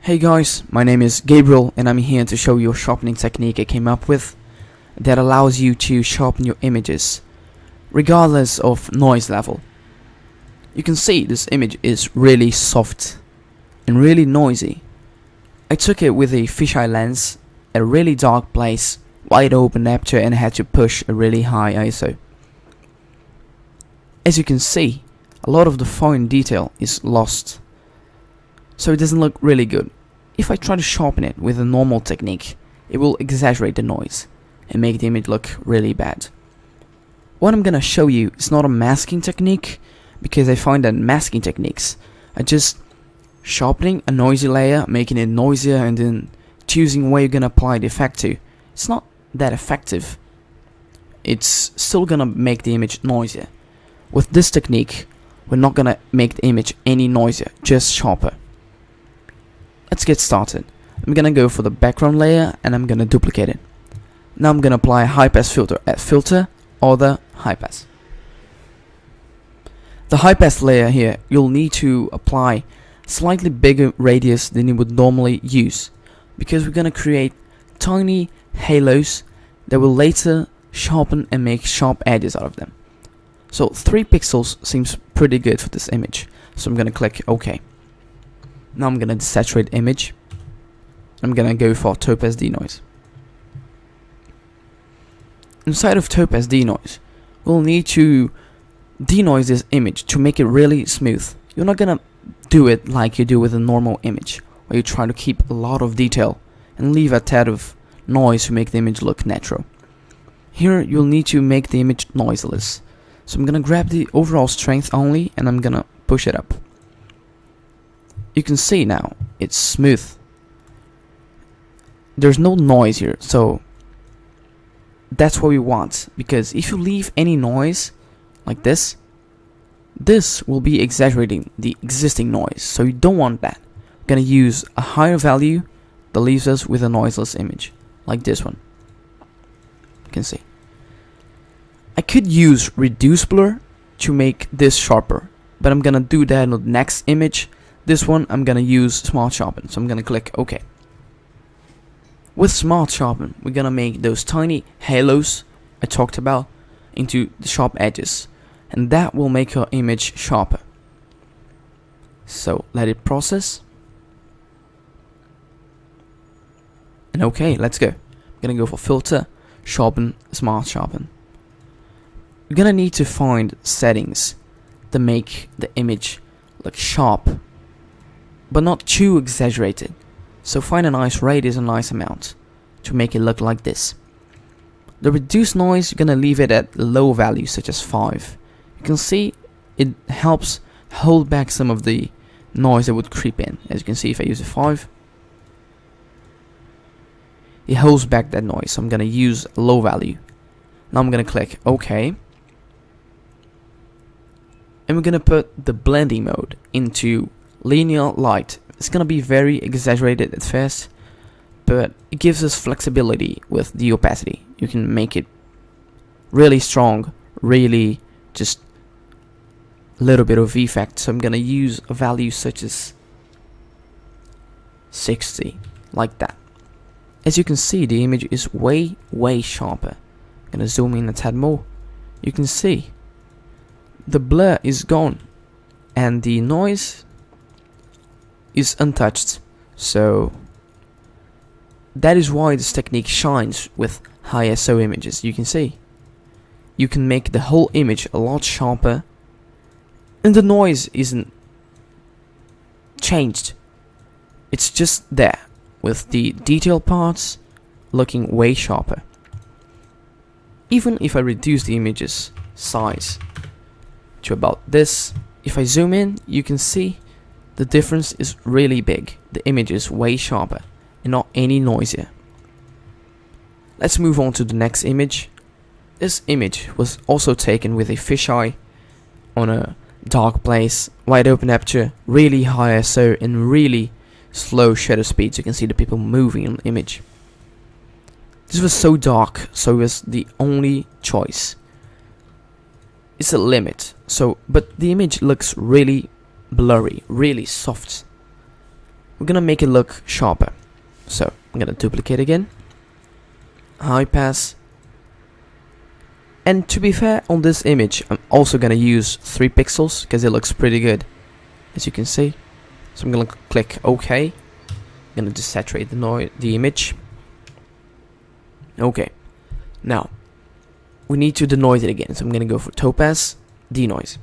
Hey guys, my name is Gabriel and I'm here to show you a sharpening technique I came up with that allows you to sharpen your images regardless of noise level. You can see this image is really soft and really noisy. I took it with a fisheye lens, a really dark place, wide open aperture, and had to push a really high ISO. As you can see, a lot of the fine detail is lost, so it doesn't look really good. If I try to sharpen it with a normal technique, it will exaggerate the noise and make the image look really bad. What I'm gonna show you is not a masking technique, because I find that masking techniques are just sharpening a noisy layer, making it noisier, and then choosing where you're gonna apply the effect to. It's not that effective. It's still gonna make the image noisier. With this technique, we're not gonna make the image any noisier, just sharper. Let's get started. I'm gonna go for the background layer and I'm gonna duplicate it. Now I'm gonna apply a high pass filter at filter or the high pass. The high pass layer here, you'll need to apply slightly bigger radius than you would normally use, because we're gonna create tiny halos that will later sharpen and make sharp edges out of them. So 3 pixels seems pretty good for this image, so I'm gonna click OK. Now I'm gonna desaturate image. I'm gonna go for Topaz Denoise. Inside of Topaz Denoise, we'll need to denoise this image to make it really smooth. You're not gonna do it like you do with a normal image, where you try to keep a lot of detail and leave a tad of noise to make the image look natural. Here you'll need to make the image noiseless. So I'm gonna grab the overall strength only and I'm gonna push it up. You can see now it's smooth. There's no noise here, so that's what we want, because if you leave any noise like this will be exaggerating the existing noise, so you don't want that. We're gonna use a higher value that leaves us with a noiseless image, like this one. You can see. I could use reduce blur to make this sharper, but I'm gonna do that in the next image. This one I'm gonna use smart sharpen, so I'm gonna click OK. With smart sharpen, we're gonna make those tiny halos I talked about into the sharp edges, and that will make our image sharper. So let it process. And okay, let's go. I'm gonna go for filter, sharpen, smart sharpen. We're gonna need to find settings to make the image look sharp, but not too exaggerated. So find a nice radius, a nice amount to make it look like this. The reduced noise, you're gonna leave it at low values such as 5. You can see it helps hold back some of the noise that would creep in. As you can see, if I use a 5, it holds back that noise, so I'm gonna use a low value. Now I'm gonna click OK, and we're gonna put the blending mode into linear light. It's gonna be very exaggerated at first, but it gives us flexibility with the opacity. You can make it really strong, really just a little bit of effect. So I'm gonna use a value such as 60, like that. As you can see, the image is way sharper. I'm gonna zoom in a tad more. You can see the blur is gone and the noise is untouched. So that is why this technique shines with high ISO images. You can see you can make the whole image a lot sharper and the noise isn't changed. It's just there, with the detail parts looking way sharper. Even if I reduce the image's size to about this, if I zoom in, you can see the difference is really big. The image is way sharper and not any noisier. Let's move on to the next image. This image was also taken with a fisheye on a dark place, wide open aperture, really high ISO, and really slow shutter speeds. You can see the people moving in the image. This was so dark, so it was the only choice. It's a limit, so but the image looks really blurry, really soft. we're gonna make it look sharper. So I'm gonna duplicate again, high pass, and to be fair, on this image I'm also gonna use 3 pixels because it looks pretty good, as you can see. So I'm gonna click OK. I'm gonna desaturate the image. Okay, now we need to denoise it again, so I'm gonna go for Topaz Denoise.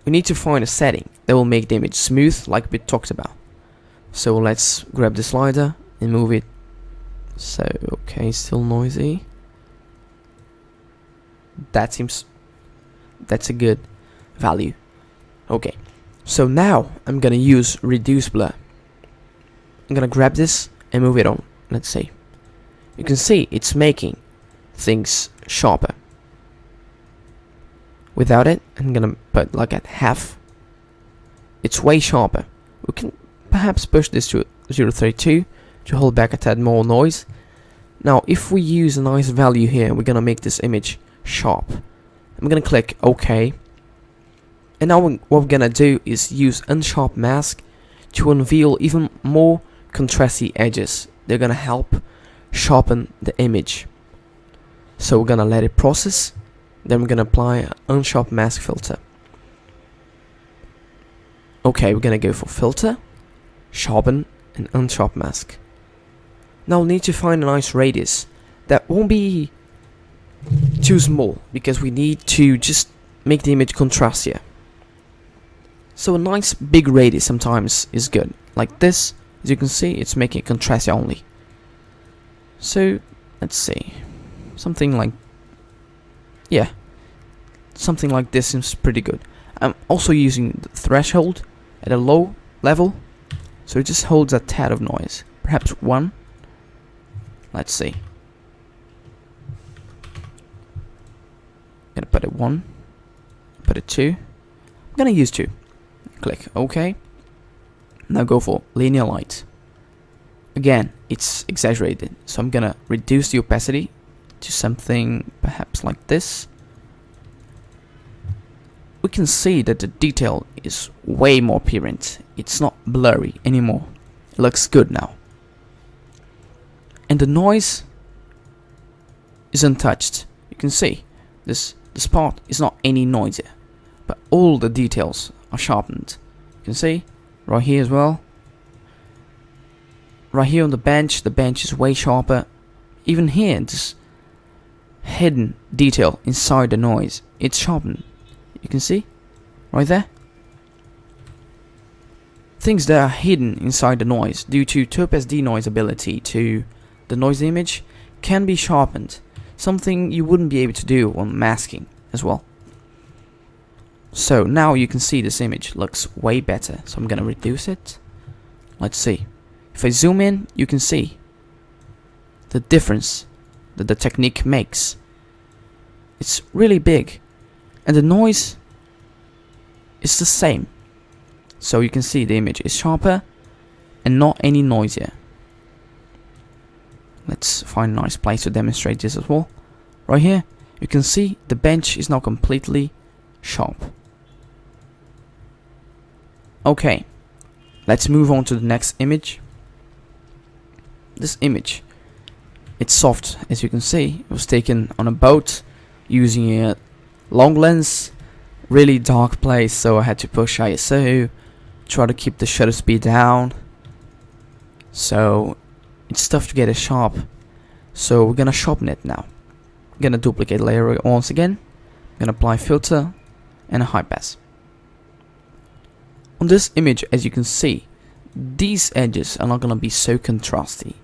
We need to find a setting that will make the image smooth, like we talked about. So let's grab the slider and move it. So okay, still noisy. That's a good value. Okay, so now I'm gonna use reduce blur. I'm gonna grab this and move it on. Let's see. You can see it's making things sharper. Without it, I'm gonna put like at half. It's way sharper. We can perhaps push this to 0.32 to hold back a tad more noise. Now if we use a nice value here, we're gonna make this image sharp. I'm gonna click OK. And now what we're gonna do is use unsharp mask to unveil even more contrasty edges. They're gonna help sharpen the image. So we're gonna let it process. Then we're gonna apply an unsharp mask filter. Okay, we're gonna go for filter, sharpen, and unsharp mask. Now we'll need to find a nice radius that won't be too small, because we need to just make the image contrastier. So a nice big radius sometimes is good. Like this, as you can see, it's making it contrastier only. So let's see, something like, yeah, something like this seems pretty good. I'm also using the threshold at a low level, so it just holds a tad of noise, perhaps 1. Let's see. Gonna put it 1, put it 2. I'm gonna use 2. Click OK. Now go for linear light. Again, it's exaggerated, so I'm gonna reduce the opacity to something perhaps like this. We can see that the detail is way more apparent. It's not blurry anymore. It looks good now. And the noise is untouched. You can see this part is not any noisier, but all the details are sharpened. You can see right here as well. Right here on the bench is way sharper. Even here, this hidden detail inside the noise, it's sharpened. You can see right there. Things that are hidden inside the noise due to Topaz Denoise ability to denoise the image can be sharpened, something you wouldn't be able to do on masking as well. So now you can see this image looks way better, so I'm gonna reduce it. Let's see. If I zoom in, you can see the difference that the technique makes. It's really big, and the noise is the same. So you can see the image is sharper and not any noisier. Let's find a nice place to demonstrate this as well. Right here, you can see the bench is now completely sharp. Okay, let's move on to the next image. This image, it's soft, as you can see. It was taken on a boat using a long lens, really dark place, so I had to push ISO, try to keep the shutter speed down. So it's tough to get it sharp. So we're gonna sharpen it now. I'm gonna duplicate layer once again. I'm gonna apply filter and a high pass. On this image, as you can see, these edges are not gonna be so contrasty,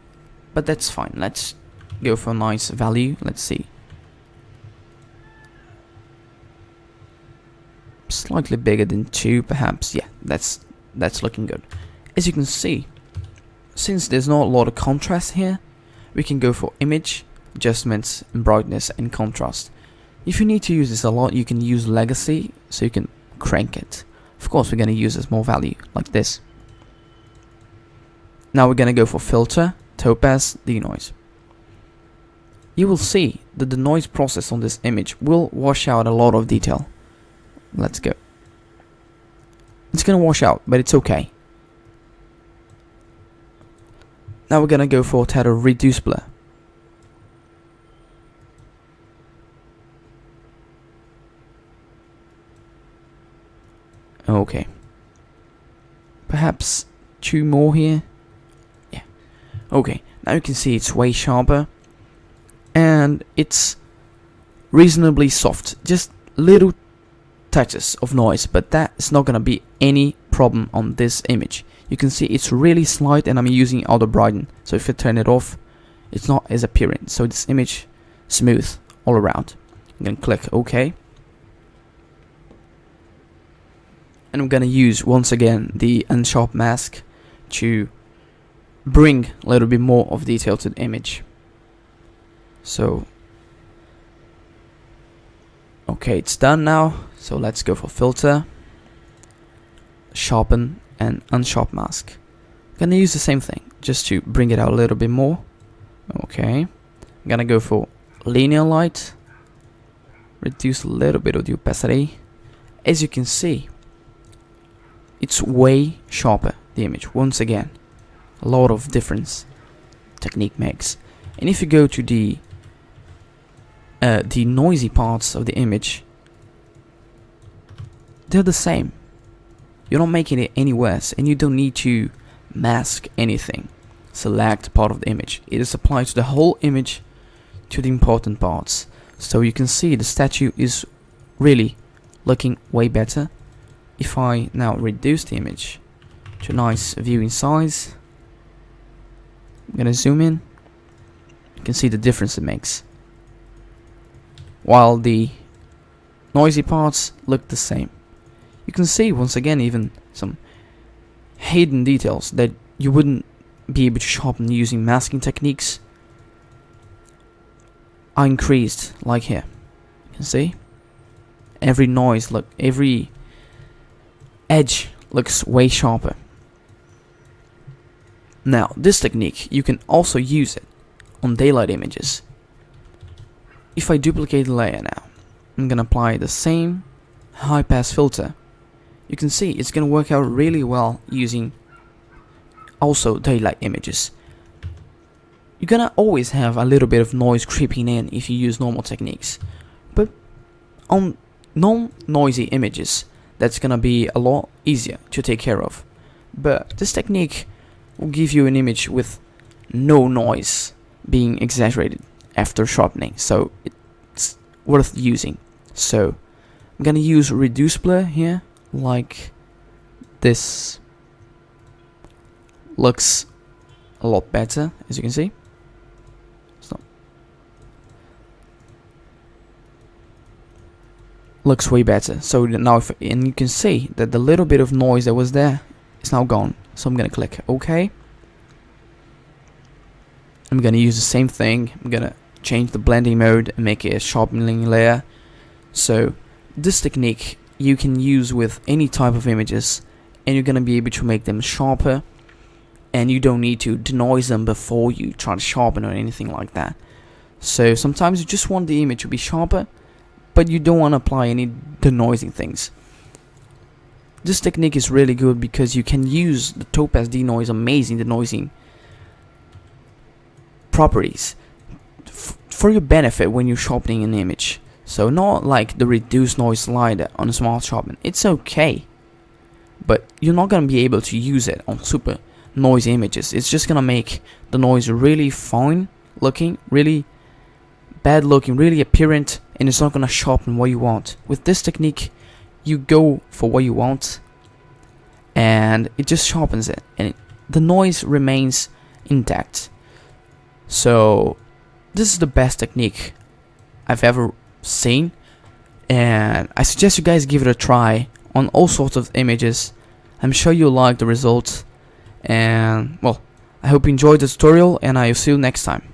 but that's fine. Let's go for a nice value. Let's see. Slightly bigger than 2 perhaps. Yeah, that's looking good. As you can see, since there's not a lot of contrast here, we can go for image adjustments and brightness and contrast. If you need to use this a lot, you can use legacy, so you can crank it. Of course, we're going to use a small value like this. Now we're going to go for filter, Topaz Denoise. You will see that the noise process on this image will wash out a lot of detail. Let's go. It's going to wash out, but it's okay. Now we're gonna go for title reduce blur. Okay. Perhaps 2 more here. Yeah. Okay. Now you can see it's way sharper. And it's reasonably soft. Just little touches of noise. But that is not gonna be any problem on this image. You can see it's really slight, and I'm using auto brighten. So if I turn it off, it's not as apparent. So this image smooth all around. I'm gonna click OK. And I'm gonna use once again the unsharp mask to bring a little bit more of detail to the image. So okay, it's done now. So let's go for filter, sharpen, and unsharp mask. I'm gonna use the same thing just to bring it out a little bit more. Okay, I'm gonna go for linear light, reduce a little bit of the opacity. As you can see, it's way sharper, the image. Once again, a lot of difference technique makes. And if you go to the noisy parts of the image, they're the same. You're not making it any worse, and you don't need to mask anything. Select part of the image. It is applied to the whole image, to the important parts. So you can see the statue is really looking way better. If I now reduce the image to a nice viewing size, I'm gonna zoom in. You can see the difference it makes. While the noisy parts look the same. You can see once again even some hidden details that you wouldn't be able to sharpen using masking techniques are increased, like here. You can see every noise, look, every edge looks way sharper. Now this technique, you can also use it on daylight images. If I duplicate the layer now, I'm gonna apply the same high pass filter. You can see it's gonna work out really well using also daylight images. You're gonna always have a little bit of noise creeping in if you use normal techniques, but on non-noisy images that's gonna be a lot easier to take care of. But this technique will give you an image with no noise being exaggerated after sharpening, so it's worth using. So I'm gonna use reduce blur here, like this. Looks a lot better, as you can see. Looks way better. So now, and you can see that the little bit of noise that was there is now gone. So I'm gonna click OK. I'm gonna use the same thing. I'm gonna change the blending mode and make it a sharpening layer. So this technique you can use with any type of images, and you're gonna be able to make them sharper, and you don't need to denoise them before you try to sharpen or anything like that. So sometimes you just want the image to be sharper, but you don't want to apply any denoising things. This technique is really good because you can use the Topaz Denoise amazing denoising properties for your benefit when you're sharpening an image. So not like the reduce noise slider on a smart sharpen. It's okay, but you're not going to be able to use it on super noisy images. It's just going to make the noise really fine looking, really bad looking, really apparent, and it's not going to sharpen what you want. With this technique, you go for what you want, and it just sharpens it, and the noise remains intact. So this is the best technique I've ever seen, and I suggest you guys give it a try on all sorts of images. I'm sure you'll like the results, and well, I hope you enjoyed the tutorial, and I'll see you next time.